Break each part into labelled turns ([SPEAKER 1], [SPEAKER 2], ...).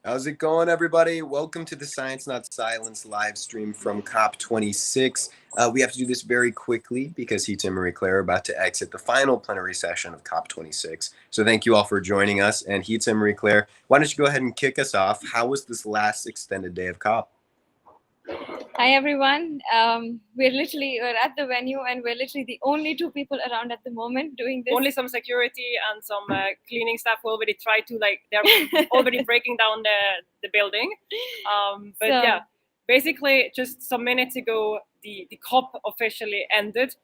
[SPEAKER 1] How's it going, everybody? Welcome to the Science Not Silence live stream from COP26. We have to do this very quickly because Heeta and Marie-Claire are about to exit the final plenary session of COP26. So thank you all for joining us. And Heeta and Marie-Claire, why don't you go ahead and kick us off? How was this last extended day of COP?
[SPEAKER 2] Hi everyone. We're at the venue and we're literally the only two people around at the moment doing this.
[SPEAKER 3] Only some security and some cleaning staff who already tried to they're already breaking down the building. Basically just some minutes ago the COP officially ended.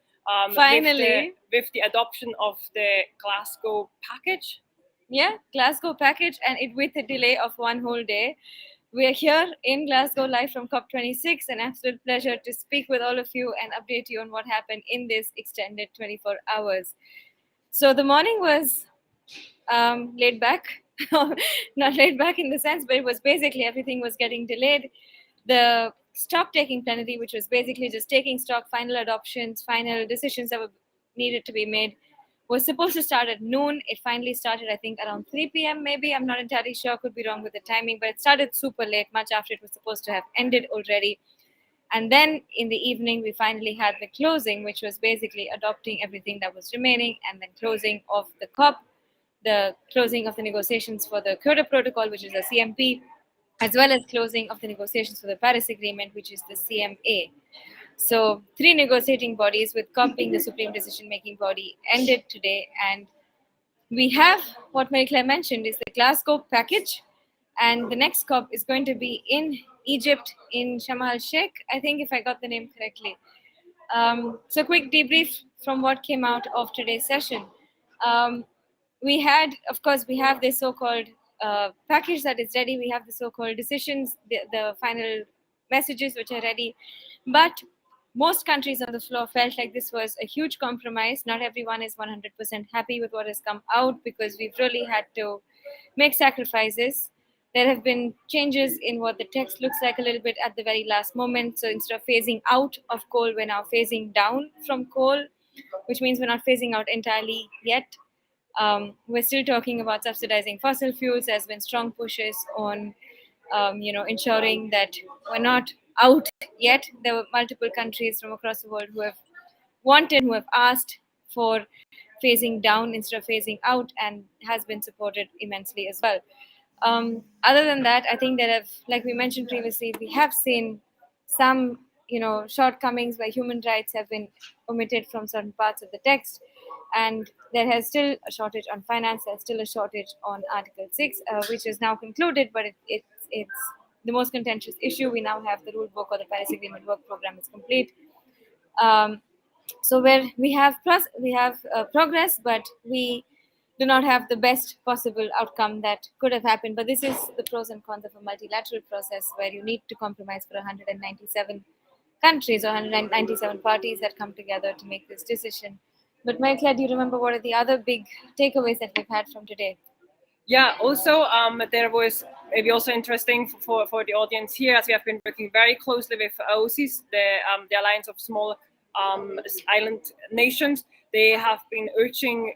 [SPEAKER 2] Finally,
[SPEAKER 3] with the adoption of the Glasgow package.
[SPEAKER 2] Yeah, Glasgow package, and it with a delay of one whole day. We are here in Glasgow live from COP26. An absolute pleasure to speak with all of you and update you on what happened in this extended 24 hours. So the morning was laid back, not laid back in the sense, but it was basically everything was getting delayed. The stock taking plenary, which was basically just taking stock, final adoptions, final decisions that were needed to be made, was supposed to start at noon. It finally started, I think, around 3 p.m. maybe. I'm not entirely sure. Could be wrong with the timing, but it started super late, much after it was supposed to have ended already. And then in the evening, we finally had the closing, which was basically adopting everything that was remaining, and then closing of the COP, the closing of the negotiations for the Kyoto Protocol, which is the CMP, as well as closing of the negotiations for the Paris Agreement, which is the CMA. So 3 negotiating bodies, with COP being the supreme decision-making body, ended today. And we have what Marie-Claire mentioned is the Glasgow package. And the next COP is going to be in Egypt, in Sharm el-Sheikh, I think, if I got the name correctly. So quick debrief from what came out of today's session. We have this so-called package that is ready. We have the so-called decisions, the final messages which are ready. But most countries on the floor felt like this was a huge compromise. Not everyone is 100% happy with what has come out because we've really had to make sacrifices. There have been changes in what the text looks like a little bit at the very last moment. So instead of phasing out of coal, we're now phasing down from coal, which means we're not phasing out entirely yet. We're still talking about subsidizing fossil fuels. There's been strong pushes on ensuring that we're not out yet. There were multiple countries from across the world who have asked for phasing down instead of phasing out, and has been supported immensely as well. Other than that, I think that, like we mentioned previously, we have seen some shortcomings where human rights have been omitted from certain parts of the text, and there has still a shortage on finance. There's still a shortage on Article 6, which is now concluded, but it's the most contentious issue. We now have the rule book, or the Paris Agreement work program is complete. So where we have progress, but we do not have the best possible outcome that could have happened. But this is the pros and cons of a multilateral process where you need to compromise for 197 countries or 197 parties that come together to make this decision. But Marie-Claire, do you remember what are the other big takeaways that we've had from today?
[SPEAKER 3] Yeah, also there was maybe also interesting for the audience here, as we have been working very closely with OSIS, the Alliance of Small Island Nations. They have been urging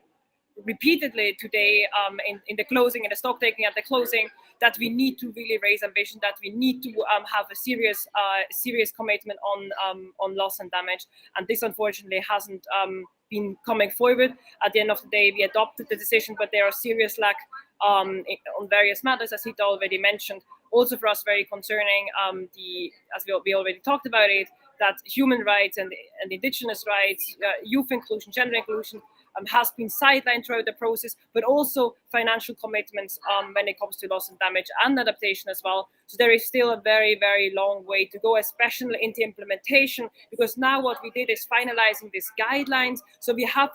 [SPEAKER 3] repeatedly today in the closing, in the stock taking at the closing, that we need to really raise ambition, that we need to have a serious commitment on loss and damage. And this unfortunately hasn't been coming forward. At the end of the day, we adopted the decision, but there are serious lack on various matters, as Heeta already mentioned. Also for us, very concerning, as we already talked about it, that human rights and indigenous rights, youth inclusion, gender inclusion, has been sidelined throughout the process, but also financial commitments when it comes to loss and damage and adaptation as well. So there is still a very, very long way to go, especially in the implementation, because now what we did is finalizing these guidelines. So we have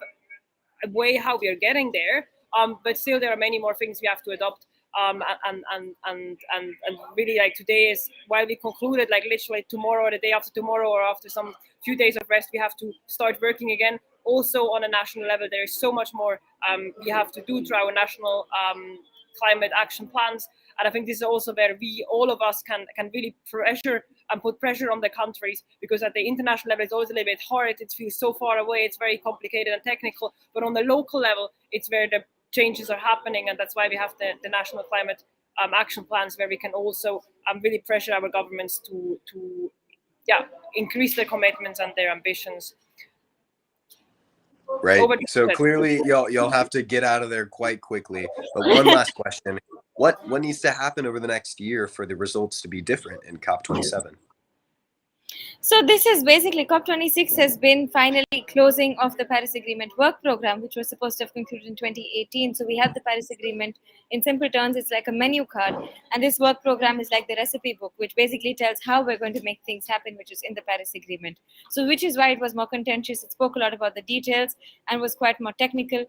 [SPEAKER 3] a way how we are getting there, but still there are many more things we have to adopt. And really, like, today is, while we concluded, like literally tomorrow or the day after tomorrow or after some few days of rest, we have to start working again. Also on a national level, there is so much more we have to do through our national climate action plans. And I think this is also where all of us can really put pressure on the countries, because at the international level, it's always a little bit hard. It feels so far away. It's very complicated and technical. But on the local level, it's where the changes are happening. And that's why we have the national climate action plans where we can also really pressure our governments to increase their commitments and their ambitions.
[SPEAKER 1] Right. So clearly you'll have to get out of there quite quickly. But one last question. What needs to happen over the next year for the results to be different in COP27?
[SPEAKER 2] So this is basically COP26 has been finally closing off the Paris Agreement work program, which was supposed to have concluded in 2018. So we have the Paris Agreement. In simple terms, it's like a menu card. And this work program is like the recipe book, which basically tells how we're going to make things happen, which is in the Paris Agreement. So which is why it was more contentious. It spoke a lot about the details and was quite more technical.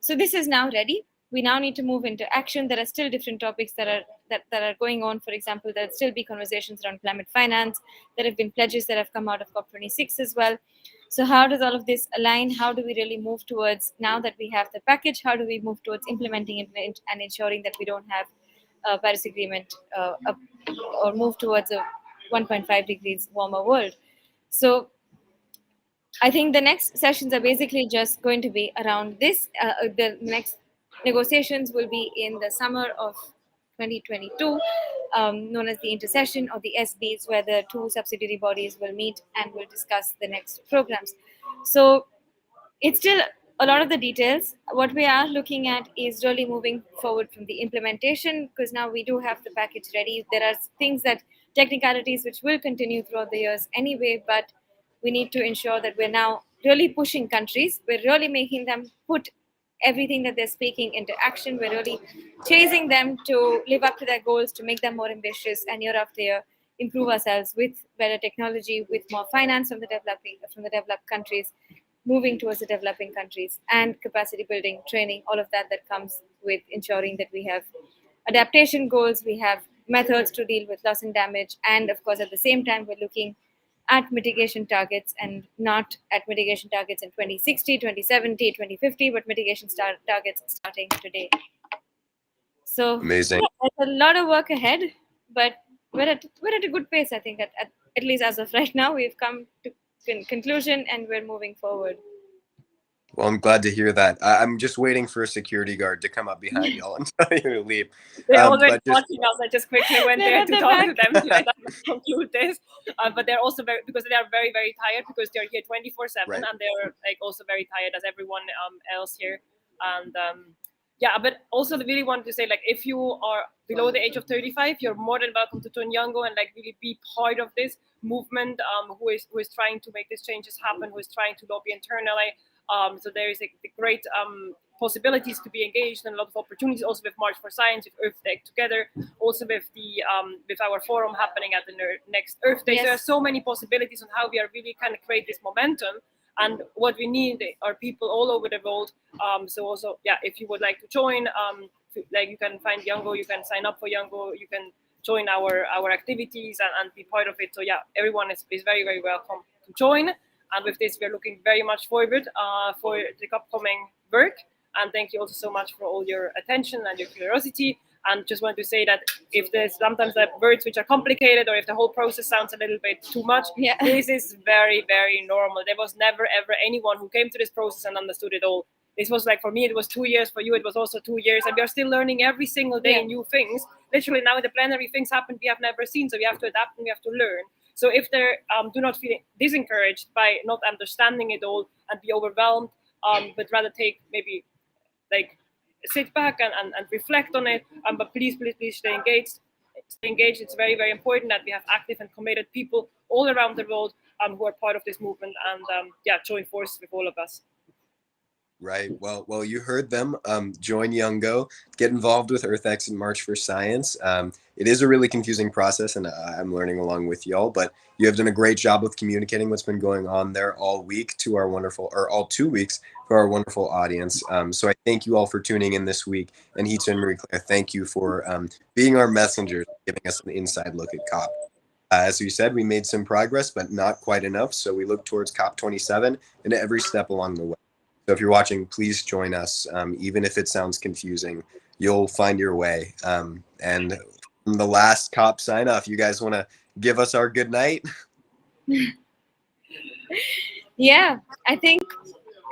[SPEAKER 2] So this is now ready. We now need to move into action. There are still different topics that are going on. For example, there'll still be conversations around climate finance. There have been pledges that have come out of COP26 as well. So how does all of this align? How do we really move towards, now that we have the package, how do we move towards implementing it and ensuring that we don't have a Paris Agreement or move towards a 1.5 degrees warmer world? So I think the next sessions are basically just going to be around this. The next negotiations will be in the summer of 2022, known as the intercession or the SBs, where the two subsidiary bodies will meet and will discuss the next programs. So it's still a lot of the details. What we are looking at is really moving forward from the implementation, because now we do have the package ready. There are things that technicalities which will continue throughout the years anyway, but we need to ensure that we're now really pushing countries. We're really making them put everything that they're speaking into action. We're really chasing them to live up to their goals, to make them more ambitious, and year after year improve ourselves with better technology, with more finance from the developed countries, moving towards the developing countries, and capacity building, training, all of that comes with ensuring that we have adaptation goals, we have methods to deal with loss and damage, and of course at the same time we're looking at mitigation targets, and not at mitigation targets in 2060, 2070, 2050, but mitigation targets starting today. So
[SPEAKER 1] amazing.
[SPEAKER 2] Yeah, there's a lot of work ahead, but we're at a good pace. I think at least as of right now, we've come to conclusion and we're moving forward.
[SPEAKER 1] Well, I'm glad to hear that. I'm just waiting for a security guard to come up behind y'all and tell you to leave.
[SPEAKER 3] They're already watching us. I just quickly went there to talk to them to let them conclude this. But they're also because they are very, very tired, because they're here 24/7,
[SPEAKER 1] Right.
[SPEAKER 3] and they're also very tired as everyone else here. And but also I really wanted to say, if you are below the age of 35, you're more than welcome to join Youngo and really be part of this movement. Who is trying to make these changes happen? Who is trying to lobby internally? So there is a great possibilities to be engaged, and a lot of opportunities also with March for Science, with EarthX together, also with the with our forum happening at the next Earth Day.
[SPEAKER 2] Yes.
[SPEAKER 3] So there are so many possibilities on how we are really kind of create this momentum. And what we need are people all over the world. So also, if you would like to join, you can find Youngo, you can sign up for Youngo, you can join our activities and be part of it. So everyone is very, very welcome to join. And with this, we're looking very much forward for the upcoming work. And thank you also so much for all your attention and your curiosity. And just want to say that if there's sometimes words which are complicated, or if the whole process sounds a little bit too much, this is very, very normal. There was never, ever anyone who came to this process and understood it all. This was for me, it was 2 years. For you, it was also 2 years. And we are still learning every single day new things. Literally now in the plenary, things happen we have never seen. So we have to adapt and we have to learn. So if they do not feel disencouraged by not understanding it all and be overwhelmed, but rather take maybe sit back and reflect on it, but please stay engaged. Stay engaged. It's very, very important that we have active and committed people all around the world who are part of this movement, and join forces with all of us.
[SPEAKER 1] Right. Well, you heard them. Join Youngo, get involved with EarthX and March for Science. It is a really confusing process, and I'm learning along with y'all, but you have done a great job with communicating what's been going on there all week to our wonderful, or all 2 weeks for our wonderful audience. So I thank you all for tuning in this week. And Heeta and Marie-Claire, thank you for being our messengers, giving us an inside look at COP. As we said, we made some progress, but not quite enough. So we look towards COP27 and every step along the way. So if you're watching, please join us. Even if it sounds confusing, you'll find your way. And from the last COP sign off, you guys want to give us our good night?
[SPEAKER 2] Yeah, I think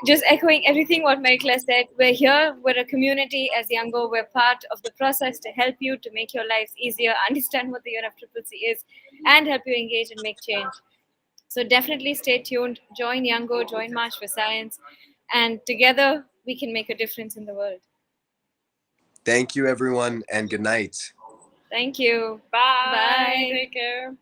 [SPEAKER 2] just echoing everything what Mary-Claire said, we're here, we're a community as Youngo, we're part of the process to help you, to make your lives easier, understand what the UNFCCC is, and help you engage and make change. So definitely stay tuned, join Youngo, join March for Science, and together we can make a difference in the world.
[SPEAKER 1] Thank you, everyone, and good night.
[SPEAKER 2] Thank you.
[SPEAKER 3] Bye.
[SPEAKER 2] Bye.
[SPEAKER 3] Take care.